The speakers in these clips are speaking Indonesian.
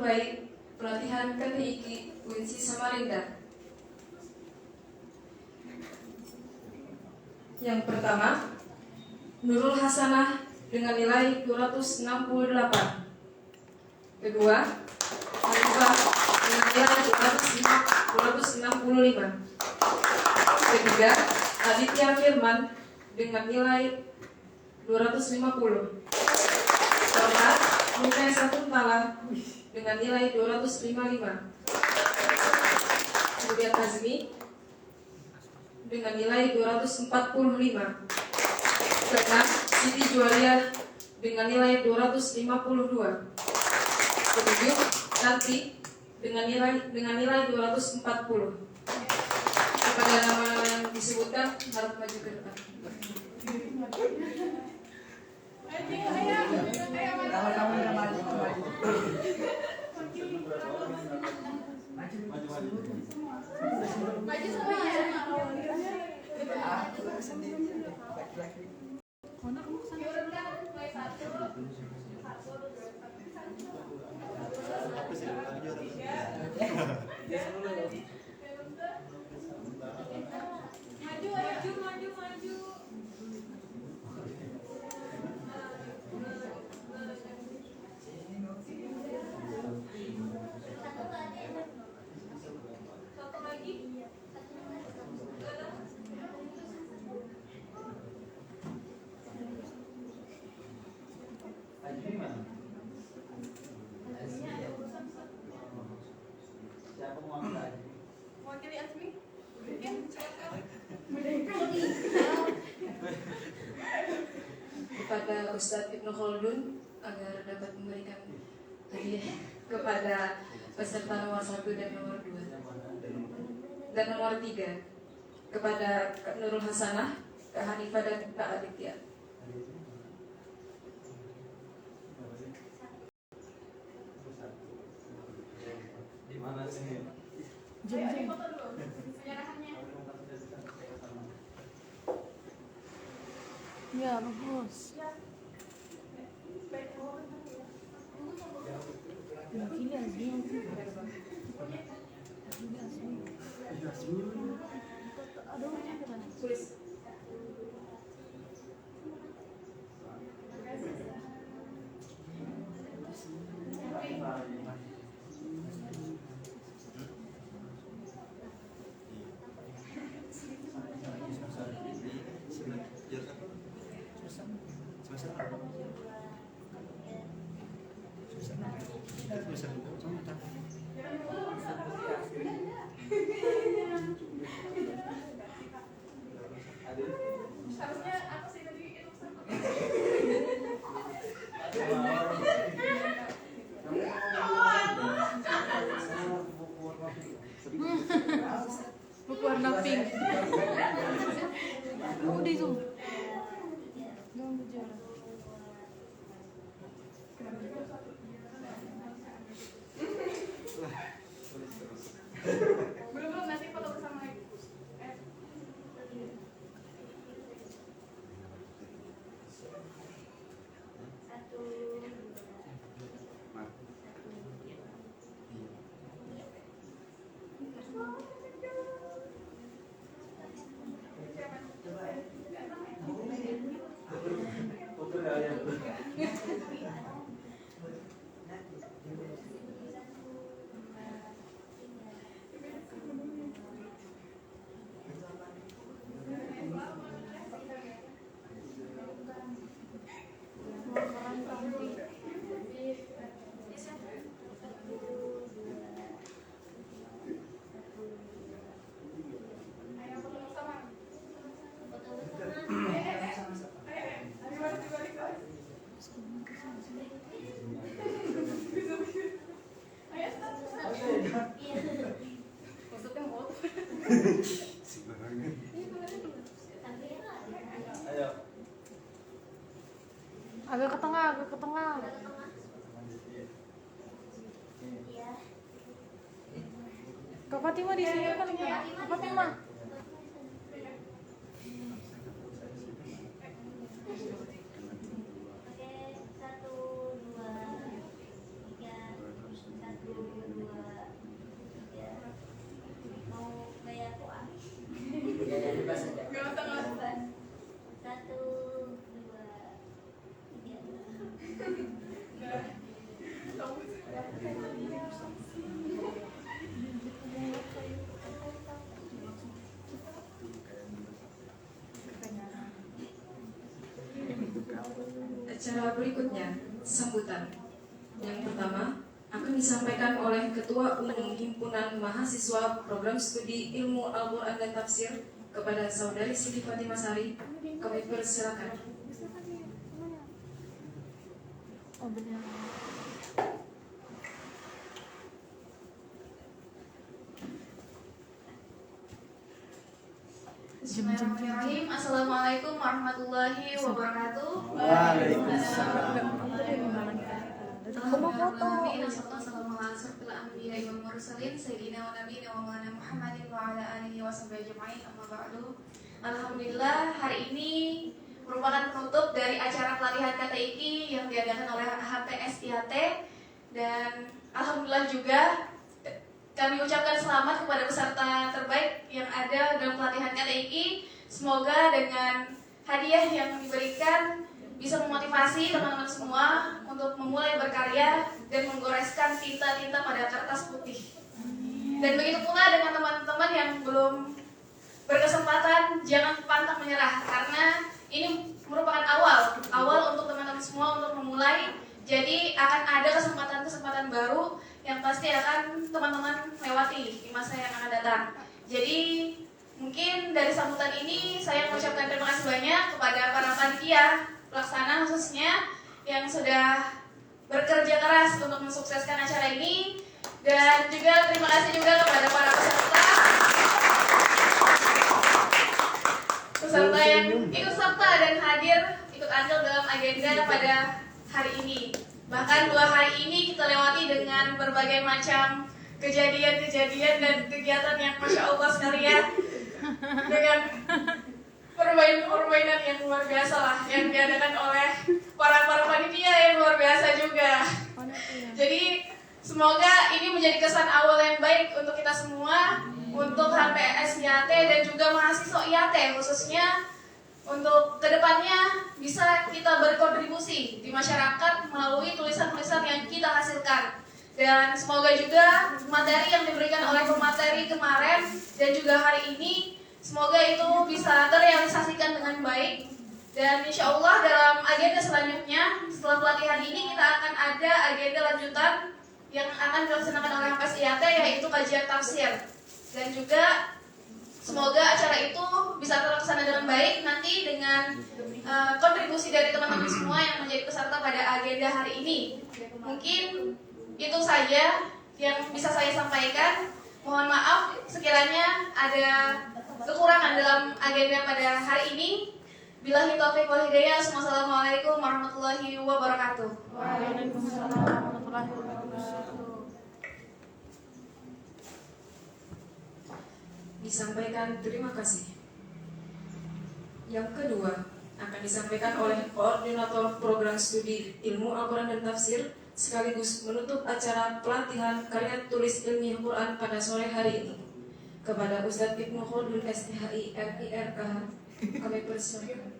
baik, pelatihan kan iki Winsi Samarinda. Yang pertama, Nurul Hasanah dengan nilai 268. Kedua, Hanifah dengan nilai 265. Ketiga, Aditya Firman dengan nilai 250. Keempat, Mungkai Sakuntala dengan nilai 255. Kemudian Azmi dengan nilai 245. Keenam, Siti Juwaria dengan nilai 252. Ketujuh, Nanti dengan nilai 240. Kepada nama yang disebutkan harap maju ke depan. Kepada Ustadz Ibnu Khaldun agar dapat memberikan hadiah kepada peserta nomor 1 dan nomor 2 dan nomor 3 kepada Kak Nurul Hasanah, Kak Hanifah dan Kak Aditya. Di mana sini? Ya, bagus. Buku warna pink. Oh, di zoom. Jangan bicara. Belum nanti foto bersama lagi. Agak ke tengah, agak ke tengah. Kak Fatima di sini kan? Kak Fatima. Oke, 1, 2, 3, 1. acara berikutnya, sambutan. Yang pertama akan disampaikan oleh Ketua Umum Himpunan Mahasiswa Program Studi Ilmu Al-Quran dan Tafsir kepada Saudari Siti Fatimah Sari. Kami persilakan. Oh benar. Bismillahirrahmanirrahim. Assalamualaikum warahmatullahi wabarakatuh. Waalaikumsalam. Alhamdulillah, hari ini merupakan penutup dari acara pelatihan KTIK yang diadakan oleh HPS IAT, dan alhamdulillah juga kami ucapkan selamat kepada peserta terbaik yang ada dalam pelatihan KTIK. Semoga dengan hadiah yang diberikan bisa memotivasi teman-teman semua untuk memulai berkarya dan menggoreskan tinta-tinta pada kertas putih. Dan begitu pula dengan teman-teman yang belum berkesempatan, jangan pantang menyerah, karena ini merupakan awal untuk teman-teman semua untuk memulai. Jadi akan ada kesempatan-kesempatan baru yang pasti akan teman-teman lewati di masa yang akan datang. Jadi mungkin dari sambutan ini saya mengucapkan terima kasih banyak kepada para panitia pelaksana khususnya yang sudah bekerja keras untuk mensukseskan acara ini, dan juga terima kasih juga kepada para peserta yang ikut serta dan hadir ikut andil dalam agenda pada hari ini. Bahkan 2 hari ini kita lewati dengan berbagai macam kejadian-kejadian dan kegiatan yang Masya Allah sekali ya, dengan permainan yang luar biasa lah yang diadakan oleh para panitia yang luar biasa juga. Jadi semoga ini menjadi kesan awal yang baik untuk kita semua, untuk HPS IAT dan juga mahasiswa IAT khususnya, untuk kedepannya bisa kita berkontribusi di masyarakat melalui tulisan-tulisan yang kita hasilkan. Dan semoga juga materi yang diberikan oleh pemateri kemarin dan juga hari ini, semoga itu bisa terrealisasikan dengan baik. Dan insya Allah dalam agenda selanjutnya, setelah pelatihan ini kita akan ada agenda lanjutan yang akan dilaksanakan oleh HPS IAT, yaitu kajian tafsir. Dan juga semoga acara itu bisa terlaksana dengan baik nanti dengan kontribusi dari teman-teman semua yang menjadi peserta pada agenda hari ini. Mungkin itu saja yang bisa saya sampaikan. Mohon maaf sekiranya ada kekurangan dalam agenda pada hari ini. Billahi taufiq wal hidayah. Wassalamualaikum warahmatullahi wabarakatuh. Waalaikumsalam warahmatullahi wabarakatuh. Disampaikan terima kasih. Yang kedua akan disampaikan oleh Koordinator Program Studi Ilmu Al-Quran dan Tafsir sekaligus menutup acara pelatihan karya tulis ilmiah Quran pada sore hari ini. Kepada Ustadz Ibnu Khaldun STHI MIRKH kami persilakan.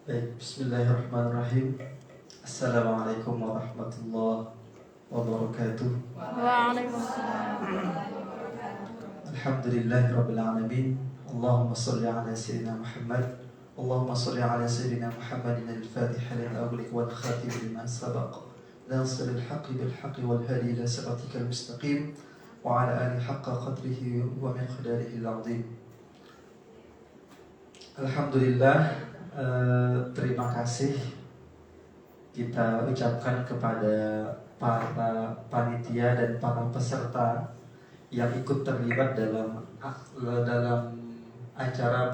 Baik, bismillahirrahmanirrahim. Assalamualaikum warahmatullahi wabarakatuh. Waalaikumsalam. Alhamdulillahirabbil alamin. Allahumma shalli ala sayyidina Muhammad. Allahumma shalli ala sayyidina Muhammadin al-Fatih lima ughliq wal khatim lima sabaq. Nasiril haqqi bil haqqi wal hadi ila siratikal mustaqim wa ala alihi haqqa qadrihi wa miqdarihi al-'azim. Alhamdulillah. Terima kasih kita ucapkan kepada para panitia dan para peserta yang ikut terlibat dalam acara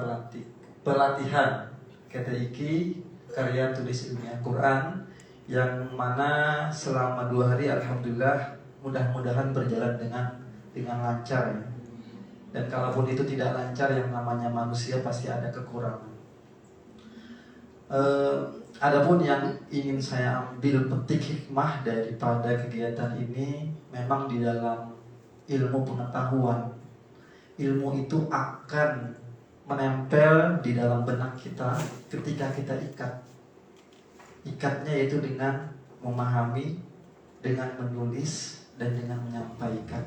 pelatihan KTIK karya tulis ilmiah Quran, yang mana selama 2 hari alhamdulillah mudah-mudahan berjalan dengan lancar ya. Dan kalaupun itu tidak lancar, yang namanya manusia pasti ada kekurangan. Adapun yang ingin saya ambil petik hikmah daripada kegiatan ini, memang di dalam ilmu pengetahuan, ilmu itu akan menempel di dalam benak kita ketika kita ikat. Ikatnya itu dengan memahami, dengan menulis, dan dengan menyampaikan.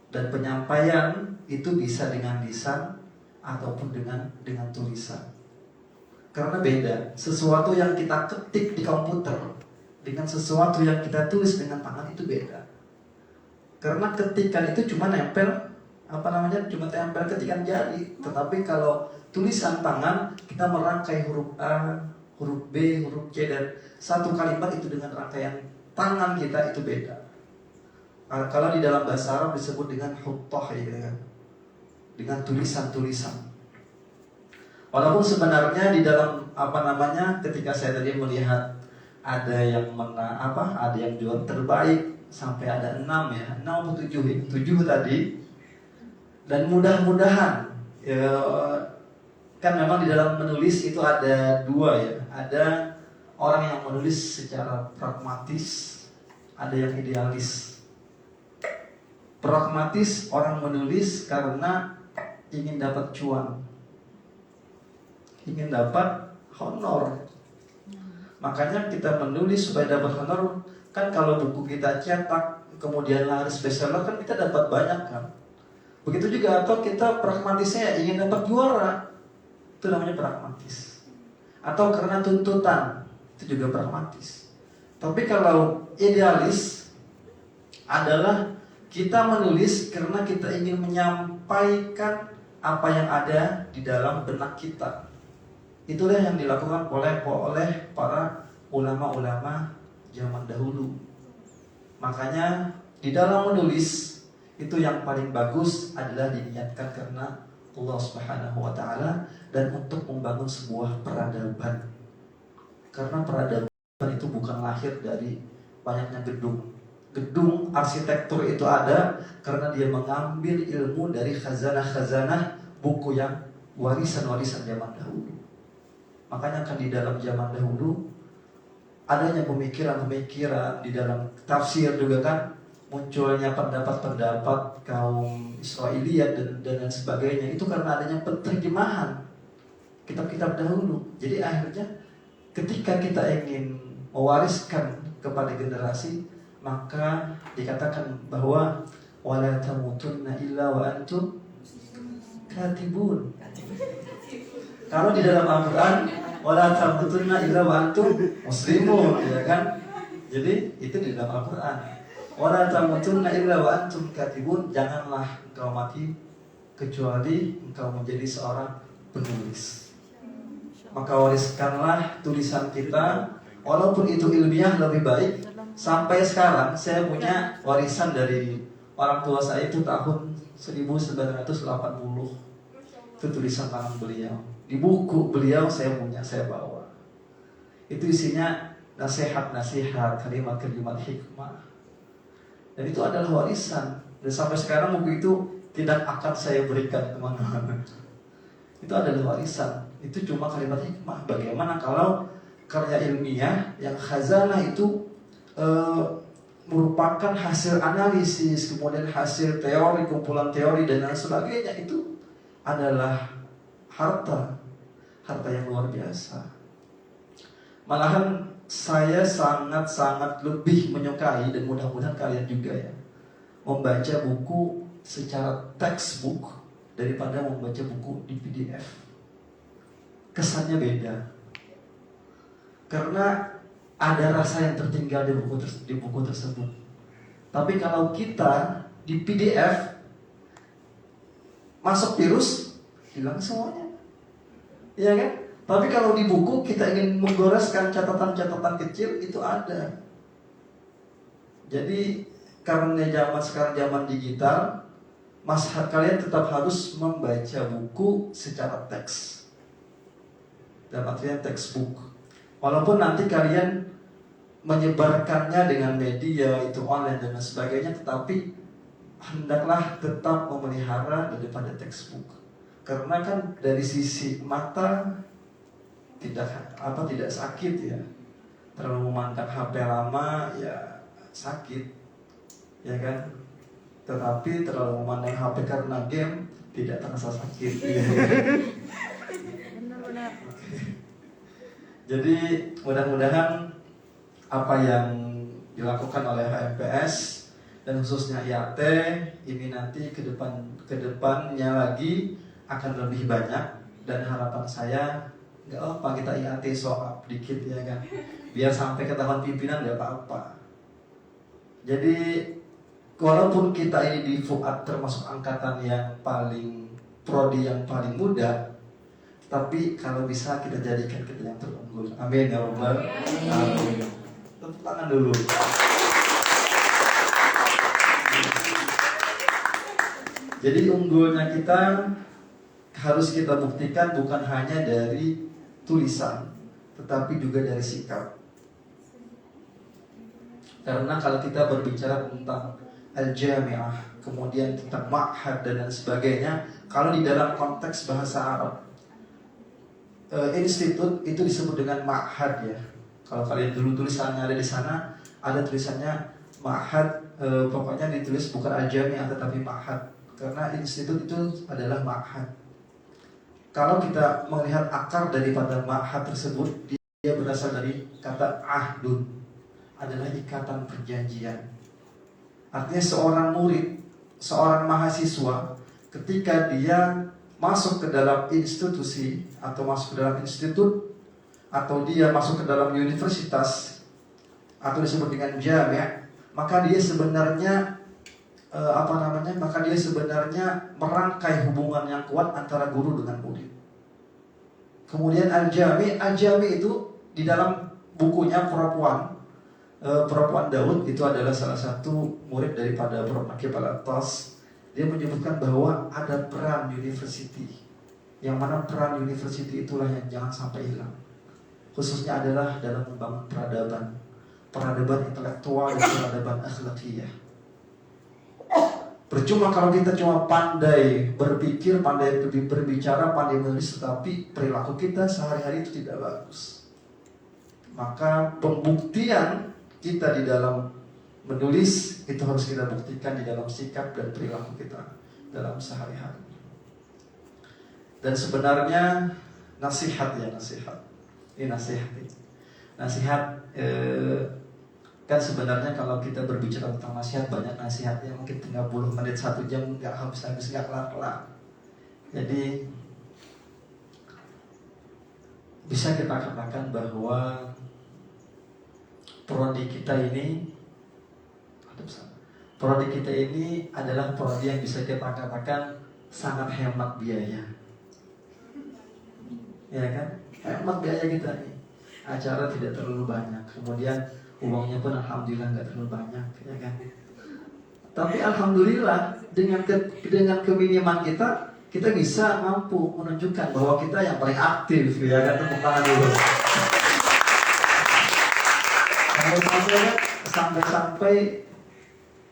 Dan penyampaian itu bisa dengan lisan ataupun dengan tulisan. Karena beda, sesuatu yang kita ketik di komputer dengan sesuatu yang kita tulis dengan tangan itu beda. Karena ketikan itu cuma nempel, cuma tempel ketikan jari. Tetapi kalau tulisan tangan, kita merangkai huruf A, huruf B, huruf C, dan satu kalimat itu dengan rangkaian tangan kita itu beda. Kalau di dalam bahasa Arab disebut dengan huttah, ya, dengan tulisan-tulisan. Walaupun sebenarnya di dalam ketika saya tadi melihat ada yang ada yang juara terbaik sampai ada 6 ya, 6 atau 7 tadi. Dan mudah-mudahan ya, kan memang di dalam menulis itu ada 2 ya. Ada orang yang menulis secara pragmatis, ada yang idealis. Pragmatis, orang menulis karena ingin dapat cuan, ingin dapat honor. Makanya kita menulis supaya dapat honor. Kan kalau buku kita cetak kemudian laris bestseller, kan kita dapat banyak kan. Begitu juga atau kita pragmatisnya ingin dapat juara, itu namanya pragmatis. Atau karena tuntutan, itu juga pragmatis. Tapi kalau idealis adalah kita menulis karena kita ingin menyampaikan apa yang ada di dalam benak kita. Itulah yang dilakukan oleh para ulama-ulama zaman dahulu. Makanya di dalam menulis itu yang paling bagus adalah diniatkan karena Allah Subhanahu wa taala dan untuk membangun sebuah peradaban. Karena peradaban itu bukan lahir dari banyaknya gedung. Gedung arsitektur itu ada karena dia mengambil ilmu dari khazanah-khazanah buku yang warisan-warisan zaman dahulu. Makanya kan di dalam zaman dahulu adanya pemikiran-pemikiran di dalam tafsir juga kan, munculnya pendapat-pendapat kaum Israiliyat dan lain sebagainya. Itu karena adanya penerjemahan kitab-kitab dahulu. Jadi akhirnya ketika kita ingin mewariskan kepada generasi, maka dikatakan bahwa wala tamutunna illa wa antum katibun. Kalau di dalam Al-Quran wala tamutunna illa wa antum muslimun, ya kan? Jadi itu di dalam Al-Quran. Wala tamutunna illa wa antum katibun, janganlah engkau mati kecuali engkau menjadi seorang penulis. Maka wariskanlah tulisan kita, walaupun itu ilmiah lebih baik. Sampai sekarang saya punya warisan dari orang tua saya itu tahun 1980. Itu tulisan tangan beliau. Di buku beliau saya punya, saya bawa. Itu isinya nasihat-nasihat, kalimat-kalimat hikmah. Dan itu adalah warisan. Dan sampai sekarang buku itu tidak akan saya berikan kemana-mana. Itu adalah warisan. Itu cuma kalimat hikmah. Bagaimana kalau karya ilmiah yang khazanah itu merupakan hasil analisis, kemudian hasil teori, kumpulan teori dan lain sebagainya, itu adalah harta yang luar biasa. Malahan saya sangat-sangat lebih menyukai, dan mudah-mudahan kalian juga ya, membaca buku secara textbook daripada membaca buku di PDF. Kesannya beda. Karena ada rasa yang tertinggal di buku tersebut. Tapi kalau kita di PDF masuk virus, hilang semuanya, ya kan? Tapi kalau di buku kita ingin menggoreskan catatan-catatan kecil, itu ada. Jadi karena zaman sekarang zaman digital, kalian tetap harus membaca buku secara teks, dalam artian textbook. Walaupun nanti kalian menyebarkannya dengan media itu online dan sebagainya, tetapi hendaklah tetap memelihara daripada textbook. Karena kan dari sisi mata tidak sakit ya. Terlalu memandang HP lama ya sakit, ya kan? Tetapi terlalu memandang HP karena game tidak terasa sakit. Ya. Benar-benar. Jadi mudah-mudahan apa yang dilakukan oleh HMPS dan khususnya IAT ini nanti kedepannya lagi akan lebih banyak, dan harapan saya nggak apa kita IAT show up dikit ya kan, biar sampai ke tahun pimpinan nggak apa-apa. Jadi walaupun kita ini di Fuad termasuk angkatan yang paling prodi yang paling muda, tapi kalau bisa kita jadikan kita yang terunggul. Amin ya rabbal alamin. Tepuk tangan dulu. Jadi unggulnya kita harus kita buktikan bukan hanya dari tulisan, tetapi juga dari sikap. Karena kalau kita berbicara tentang al-jami'ah, kemudian tentang ma'had dan lain sebagainya, kalau di dalam konteks bahasa Arab, institut itu disebut dengan ma'had ya. Kalau kalian dulu tulisannya ada di sana, ada tulisannya ma'had, pokoknya ditulis bukan al-jami'ah tetapi ma'had, karena institut itu adalah ma'had. Kalau kita melihat akar daripada ma'had tersebut, dia berasal dari kata ahdun, adalah ikatan perjanjian. Artinya seorang murid, seorang mahasiswa, ketika dia masuk ke dalam institusi atau masuk ke dalam institut, atau dia masuk ke dalam universitas atau disebut dengan jami', maka dia sebenarnya maka dia sebenarnya merangkai hubungan yang kuat antara guru dengan murid. Kemudian al-jami' itu di dalam bukunya Perempuan Daud, itu adalah salah satu murid daripada Prof. Nakib Al-Attas. Dia menyebutkan bahwa ada peran university, yang mana peran university itulah yang jangan sampai hilang. Khususnya adalah dalam membangun peradaban intelektual dan peradaban akhlakiyah. Percuma kalau kita cuma pandai berpikir, pandai berbicara, pandai menulis, tetapi perilaku kita sehari-hari itu tidak bagus. Maka pembuktian kita di dalam menulis itu harus kita buktikan di dalam sikap dan perilaku kita dalam sehari-hari. Dan sebenarnya nasihat. Ini nasihat. Kan sebenarnya kalau kita berbicara tentang nasihat, banyak nasihatnya, mungkin 30 menit 1 jam nggak habis-habis, nggak kelar-kelar. Jadi bisa kita katakan bahwa prodi kita ini adalah prodi yang bisa kita katakan sangat hemat biaya, ya kan? Hemat biaya kita nih. Acara tidak terlalu banyak, kemudian uangnya pun alhamdulillah nggak terlalu banyak, ya kan? Tapi alhamdulillah dengan keminiman kita bisa mampu menunjukkan bahwa kita yang paling aktif, ya kan? Tepuk tangan dulu. Sampai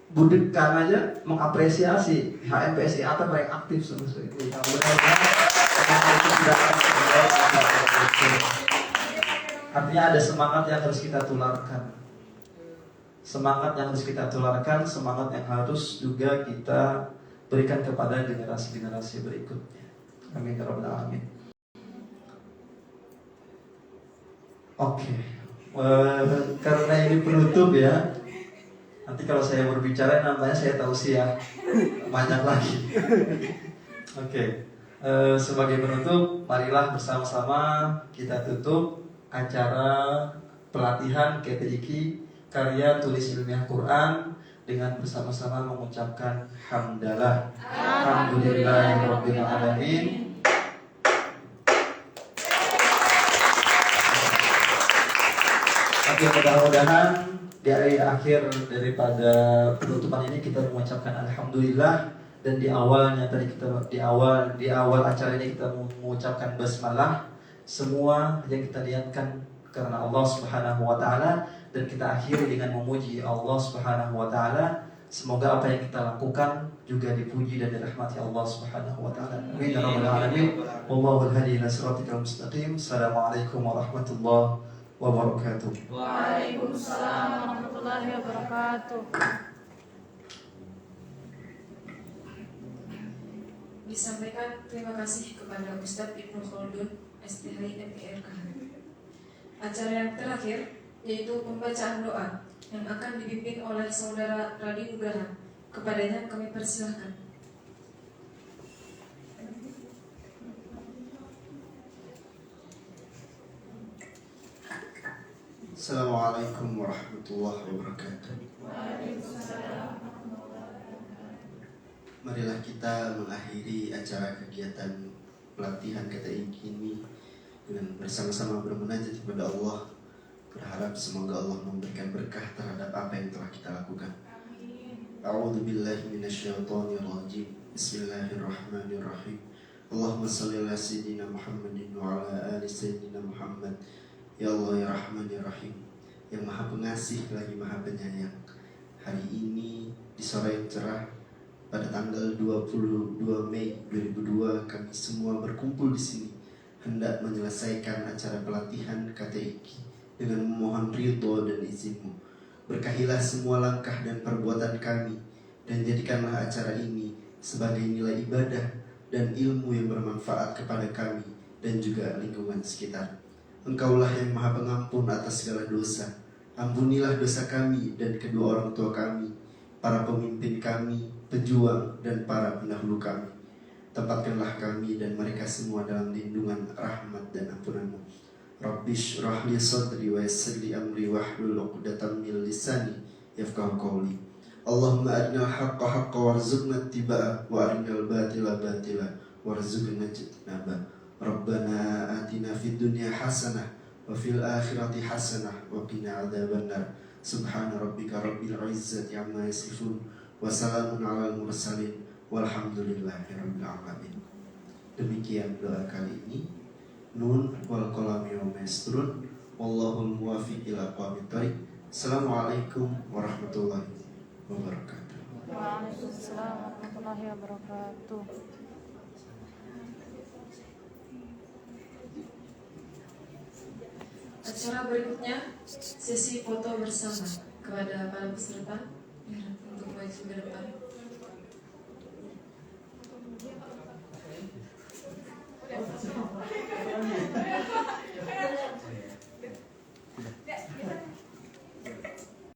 Budekan aja mengapresiasi HMPS atau paling aktif seperti itu. Artinya ada semangat yang harus kita tularkan. Semangat yang harus juga kita berikan kepada generasi-generasi berikutnya. Amin ya rabbal alamin. Oke. Karena ini penutup ya. Nanti kalau saya berbicara namanya saya tausiah banyak lagi. Oke. Sebagai penutup, marilah bersama-sama kita tutup acara pelatihan KTIK karya tulis ilmiah Quran dengan bersama-sama mengucapkan hamdalah. Alhamdulillahirabbil alamin. Oke, mudah-mudahan di akhir daripada penutupan ini kita mengucapkan alhamdulillah, dan di awalnya tadi kita di awal acara ini kita mengucapkan basmalah. Semua yang kita niatkan karena Allah Subhanahu wa taala, dan kita akhiri dengan memuji Allah Subhanahu wa taala. Semoga apa yang kita lakukan juga dipuji dan dirahmati Allah Subhanahu wa taala. Amin ya rabbal alamin. Wallahul hadi ila siratal mustaqim. Assalamualaikum warahmatullahi wabarakatuh. Waalaikumsalam warahmatullahi wabarakatuh. Disampaikan terima kasih kepada Ustadz Ibnu Khaldun, STHI MPRK. Acara yang terakhir yaitu pembacaan doa yang akan dipimpin oleh Saudara Radi Nugraha. Kepadanya kami persilahkan. Assalamualaikum warahmatullahi wabarakatuh. Marilah kita mengakhiri acara kegiatan pelatihan kata ini dengan bersama-sama bermunajat kepada Allah, berharap semoga Allah memberikan berkah terhadap apa yang telah kita lakukan. A'udzu billahi minasyaitonir rajim. Bismillahirrahmanirrahim. Allahumma shalli ala sayyidina Muhammadin wa ala ali sayyidina Muhammad. Ya Allah ya Rahman ya Rahim, yang Maha Pengasih lagi Maha Penyayang. Hari ini di sore yang cerah pada tanggal 22 Mei 2002 kami semua berkumpul di sini hendak menyelesaikan acara pelatihan KTIK dengan memohon ridho dan izin-Mu. Berkahilah semua langkah dan perbuatan kami dan jadikanlah acara ini sebagai nilai ibadah dan ilmu yang bermanfaat kepada kami dan juga lingkungan sekitar. Engkaulah yang Maha Pengampun atas segala dosa. Ampunilah dosa kami dan kedua orang tua kami, para pemimpin kami, pejuang dan para pendahulu kami. Tempatkanlah kami dan mereka semua dalam lindungan rahmat dan ampunan-Mu. Rabbish rahli sadri wa yassir li amri wahlul 'uqdatam min lisani yafqahu qawli. Allahumma arinal haqqa haqqa warzuqna ittiba'ah wa arinal batila batila warzuqna ijtinabah. Rabbana atina fid dunya hasanah wa fil akhirati hasanah wa qina adzabannar. Subhana rabbika rabbil izzati amma yasifun wa salamun alal mursalin walhamdulillahi rabbil alamin. Demikian doa kali ini. Nun wal qalami wa masturun wallahul muwaffiq ila aqwamit thoriq. Assalamualaikum warahmatullahi wabarakatuh. Waalaikumsalam warahmatullahi wabarakatuh. Acara berikutnya sesi foto bersama. Kepada para peserta untuk maju ke depan. Udah.